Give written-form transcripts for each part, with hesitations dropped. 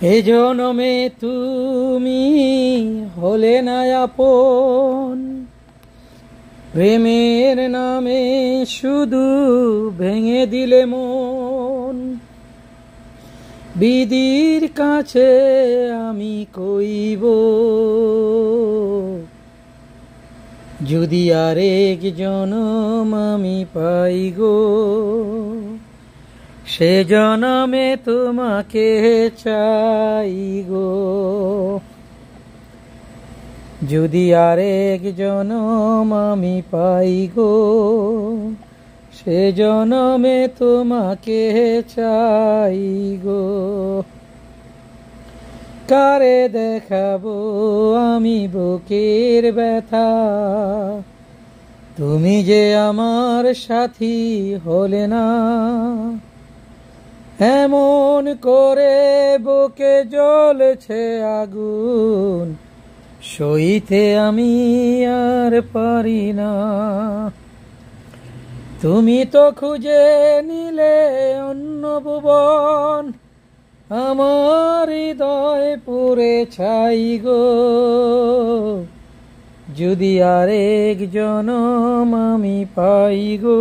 এ জনমে তুমি হলে না আপন, প্রেমের নামে শুধু ভেঙে দিলে মন। বিধির কাছে আমি কইব, যদি আরেক জনম আমি পাই গো, সে জনমে তোমাকে চাই গো। যদি আরেক জনম আমি পাই গো, সে জনমে তোমাকে চাই গো। কারে দেখাবো আমি বুকের ব্যথা, তুমি যে আমার সাথী হলে না। এমন করে বুকে জ্বলছে আগুন, সইতে আমি আর পারি না। তুমি তো খুঁজে নিলে অন্য ভুবন, আমার হৃদয় পুড়ে ছাই গো। যদি আরেক জনম আমি পাই গো,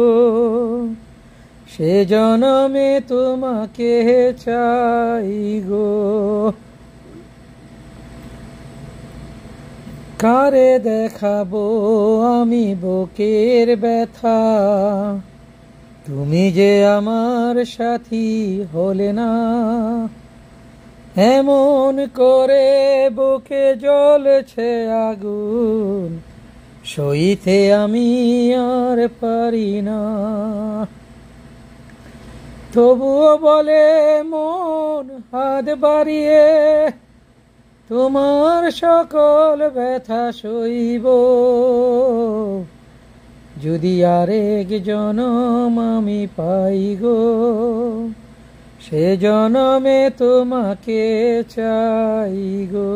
সে জনমে তোমাকে চাই গো। কারে দেখাবো আমি বুকের ব্যথা, তুমি যে আমার সাথী হলে না। এমন করে বুকে জ্বলছে আগুন, সইতে আমি আর পারি না। তবুও বলে মন হাত বাড়িয়ে, তোমার সকল ব্যথা সইব। যদি আরেক জনম আমি পাই গো, সে জনমে তোমাকে চাই গো।